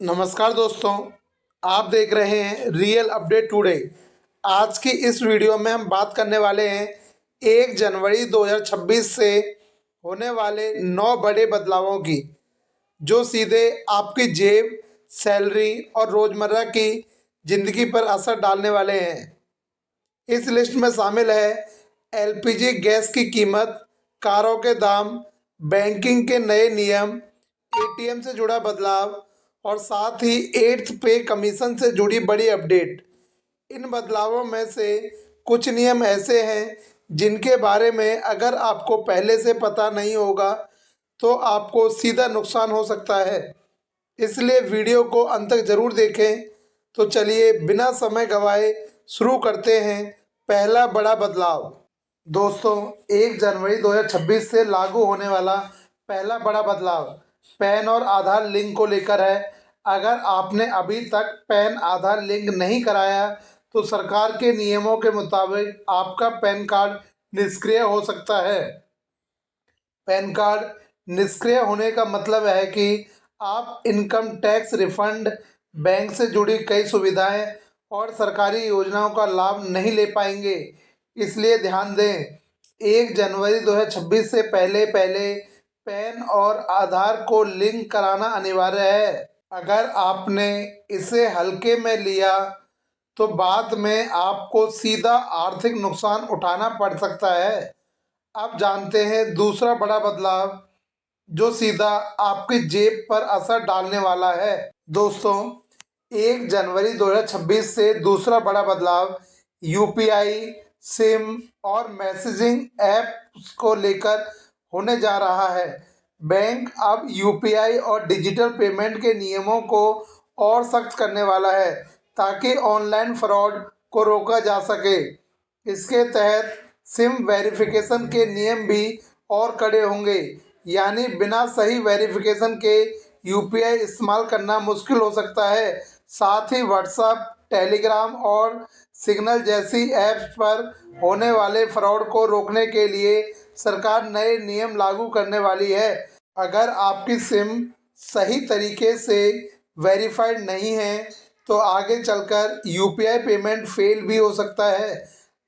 नमस्कार दोस्तों, आप देख रहे हैं रियल अपडेट टुडे। आज की इस वीडियो में हम बात करने वाले हैं 1 जनवरी 2026 से होने वाले 9 बड़े बदलावों की, जो सीधे आपकी जेब, सैलरी और रोज़मर्रा की ज़िंदगी पर असर डालने वाले हैं। इस लिस्ट में शामिल है एलपीजी गैस की कीमत, कारों के दाम, बैंकिंग के नए नियम, एटीएम से जुड़ा बदलाव और साथ ही एट्थ पे कमीशन से जुड़ी बड़ी अपडेट। इन बदलावों में से कुछ नियम ऐसे हैं जिनके बारे में अगर आपको पहले से पता नहीं होगा तो आपको सीधा नुकसान हो सकता है। इसलिए वीडियो को अंत तक ज़रूर देखें। तो चलिए बिना समय गंवाए शुरू करते हैं। पहला बड़ा बदलाव दोस्तों, 1 जनवरी 2026 से लागू होने वाला पहला बड़ा बदलाव पैन और आधार लिंक को लेकर है। अगर आपने अभी तक पैन आधार लिंक नहीं कराया तो सरकार के नियमों के मुताबिक आपका पैन कार्ड निष्क्रिय हो सकता है। पैन कार्ड निष्क्रिय होने का मतलब है कि आप इनकम टैक्स रिफंड, बैंक से जुड़ी कई सुविधाएं और सरकारी योजनाओं का लाभ नहीं ले पाएंगे। इसलिए ध्यान दें, 1 जनवरी 2026 से पहले पहले पैन और आधार को लिंक कराना अनिवार्य है। अगर आपने इसे हल्के में लिया तो बाद में आपको सीधा आर्थिक नुकसान उठाना पड़ सकता है। अब जानते हैं दूसरा बड़ा बदलाव जो सीधा आपकी जेब पर असर डालने वाला है। दोस्तों, 1 जनवरी 2026 से दूसरा बड़ा बदलाव यूपीआई, सिम और मैसेजिंग ऐप्स को लेकर होने जा रहा है। बैंक अब यूपीआई और डिजिटल पेमेंट के नियमों को और सख्त करने वाला है ताकि ऑनलाइन फ्रॉड को रोका जा सके। इसके तहत सिम वेरिफिकेशन के नियम भी और कड़े होंगे, यानी बिना सही वेरिफिकेशन के यूपीआई इस्तेमाल करना मुश्किल हो सकता है। साथ ही व्हाट्सएप, टेलीग्राम और सिग्नल जैसी ऐप्स पर होने वाले फ्रॉड को रोकने के लिए सरकार नए नियम लागू करने वाली है। अगर आपकी सिम सही तरीके से वेरीफाइड नहीं है तो आगे चलकर यूपीआई पेमेंट फेल भी हो सकता है।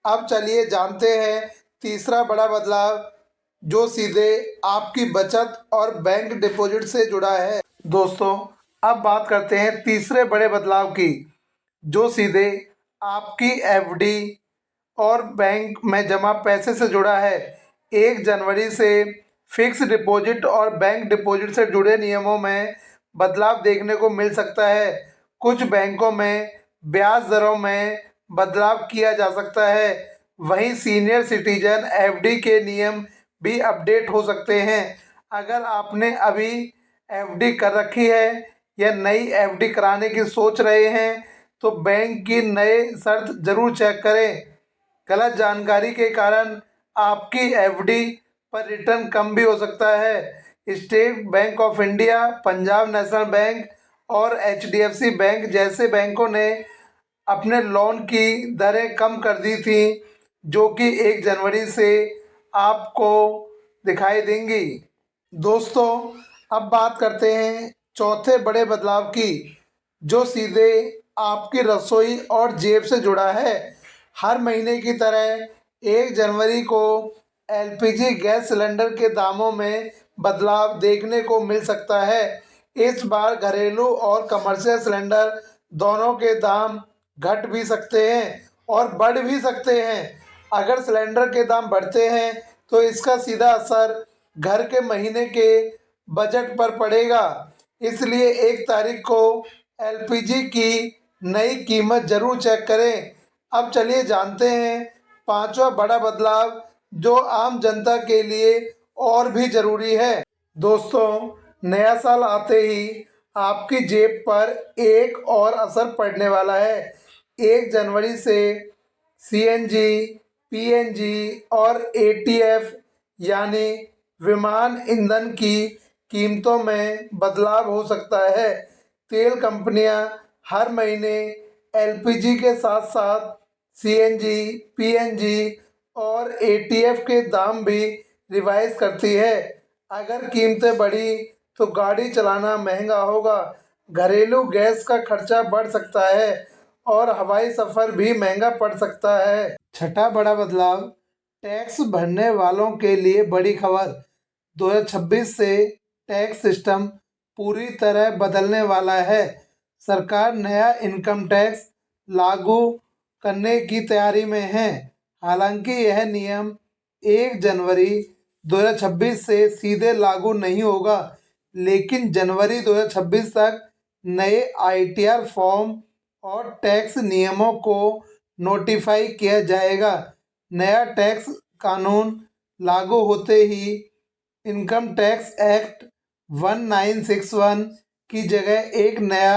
अब चलिए जानते हैं तीसरा बड़ा बदलाव जो सीधे आपकी बचत और बैंक डिपॉजिट से जुड़ा है। दोस्तों, अब बात करते हैं तीसरे बड़े बदलाव की, जो सीधे आपकी एफडी और बैंक में जमा पैसे से जुड़ा है। 1 जनवरी से फिक्स डिपॉजिट और बैंक डिपॉजिट से जुड़े नियमों में बदलाव देखने को मिल सकता है। कुछ बैंकों में ब्याज दरों में बदलाव किया जा सकता है। वहीं सीनियर सिटीजन एफडी के नियम भी अपडेट हो सकते हैं। अगर आपने अभी एफडी कर रखी है या नई एफडी कराने की सोच रहे हैं तो बैंक की नए शर्त जरूर चेक करें। गलत जानकारी के कारण आपकी एफडी पर रिटर्न कम भी हो सकता है। State bank of India, Punjab national bank और एचडीएफसी बैंक जैसे बैंकों ने अपने लोन की दरें कम कर दी थी, जो कि 1 जनवरी से आपको दिखाई देंगी। दोस्तों, अब बात करते हैं चौथे बड़े बदलाव की, जो सीधे आपकी रसोई और जेब से जुड़ा है। हर महीने की तरह 1 जनवरी को एलपीजी गैस सिलेंडर के दामों में बदलाव देखने को मिल सकता है। इस बार घरेलू और कमर्शियल सिलेंडर दोनों के दाम घट भी सकते हैं और बढ़ भी सकते हैं। अगर सिलेंडर के दाम बढ़ते हैं तो इसका सीधा असर घर के महीने के बजट पर पड़ेगा। इसलिए 1 तारीख को एलपीजी की नई कीमत जरूर चेक करें। अब चलिए जानते हैं पांचवा बड़ा बदलाव जो आम जनता के लिए और भी ज़रूरी है। दोस्तों, नया साल आते ही आपकी जेब पर एक और असर पड़ने वाला है। 1 जनवरी से सीएनजी, पीएनजी और एटीएफ यानी विमान ईंधन की कीमतों में बदलाव हो सकता है। तेल कंपनियां हर महीने एलपीजी के साथ साथ सीएनजी, पीएनजी और एटीएफ के दाम भी रिवाइज करती है। अगर कीमतें बढ़ी तो गाड़ी चलाना महंगा होगा। घरेलू गैस का खर्चा बढ़ सकता है और हवाई सफ़र भी महंगा पड़ सकता है। छठा बड़ा बदलाव, टैक्स भरने वालों के लिए बड़ी खबर। 2026 से टैक्स सिस्टम पूरी तरह बदलने वाला है। सरकार नया इनकम टैक्स लागू करने की तैयारी में है। हालांकि यह नियम 1 जनवरी 2026 से सीधे लागू नहीं होगा, लेकिन जनवरी 2026 तक नए ITR फॉर्म और टैक्स नियमों को नोटिफाई किया जाएगा। नया टैक्स कानून लागू होते ही इनकम टैक्स एक्ट 1961 की जगह एक नया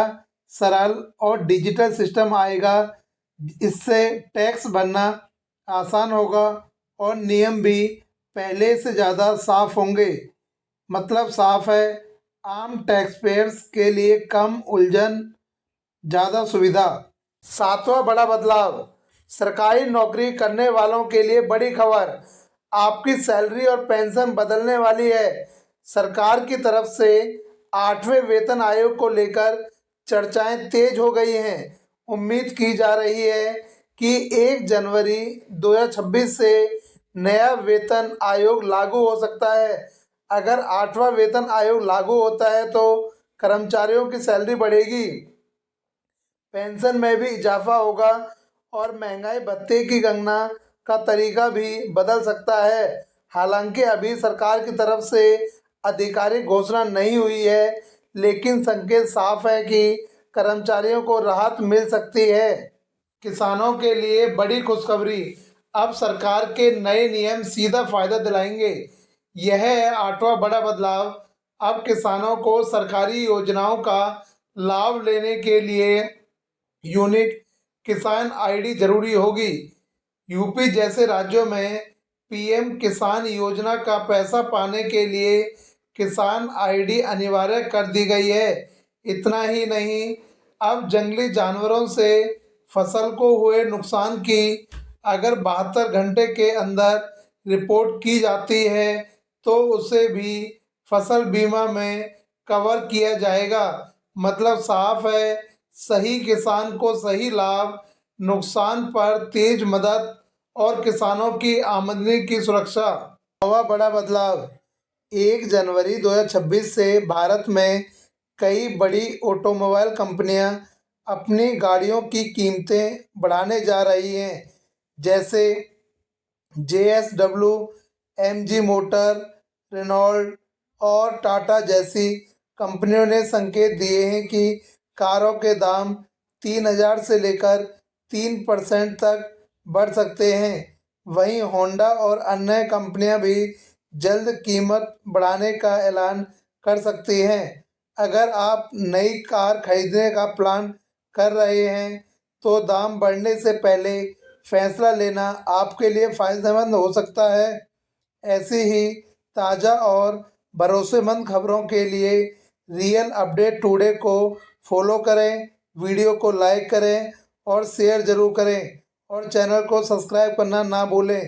सरल और डिजिटल सिस्टम आएगा। इससे टैक्स भरना आसान होगा और नियम भी पहले से ज़्यादा साफ होंगे। मतलब साफ है, आम टैक्सपेयर्स के लिए कम उलझन, ज़्यादा सुविधा। सातवां बड़ा बदलाव, सरकारी नौकरी करने वालों के लिए बड़ी खबर। आपकी सैलरी और पेंशन बदलने वाली है। सरकार की तरफ से 8वें वेतन आयोग को लेकर चर्चाएं तेज हो गई हैं। उम्मीद की जा रही है कि 1 जनवरी 2026 से नया वेतन आयोग लागू हो सकता है। अगर 8वां वेतन आयोग लागू होता है तो कर्मचारियों की सैलरी बढ़ेगी, पेंशन में भी इजाफा होगा और महंगाई भत्ते की गणना का तरीका भी बदल सकता है। हालांकि अभी सरकार की तरफ से आधिकारिक घोषणा नहीं हुई है, लेकिन संकेत साफ है कि कर्मचारियों को राहत मिल सकती है। किसानों के लिए बड़ी खुशखबरी, अब सरकार के नए नियम सीधा फायदा दिलाएंगे। यह है 8वां बड़ा बदलाव। अब किसानों को सरकारी योजनाओं का लाभ लेने के लिए यूनिक किसान ID जरूरी होगी। यूपी जैसे राज्यों में PM किसान योजना का पैसा पाने के लिए किसान ID अनिवार्य कर दी गई है। इतना ही नहीं, अब जंगली जानवरों से फसल को हुए नुकसान की अगर 72 घंटे के अंदर रिपोर्ट की जाती है तो उसे भी फसल बीमा में कवर किया जाएगा। मतलब साफ है, सही किसान को सही लाभ, नुकसान पर तेज मदद और किसानों की आमदनी की सुरक्षा। नवा बड़ा बदलाव, 1 जनवरी 2026 से भारत में कई बड़ी ऑटोमोबाइल कंपनियां अपनी गाड़ियों की कीमतें बढ़ाने जा रही हैं। जैसे JSW, MG मोटर, रेनॉल्ट और टाटा जैसी कंपनियों ने संकेत दिए हैं कि कारों के दाम 3,000 से लेकर 3% तक बढ़ सकते हैं। वहीं होंडा और अन्य कंपनियां भी जल्द कीमत बढ़ाने का ऐलान कर सकती हैं। अगर आप नई कार खरीदने का प्लान कर रहे हैं तो दाम बढ़ने से पहले फैसला लेना आपके लिए फ़ायदेमंद हो सकता है। ऐसी ही ताज़ा और भरोसेमंद खबरों के लिए रियल अपडेट टुडे को फॉलो करें, वीडियो को लाइक करें और शेयर ज़रूर करें और चैनल को सब्सक्राइब करना ना भूलें।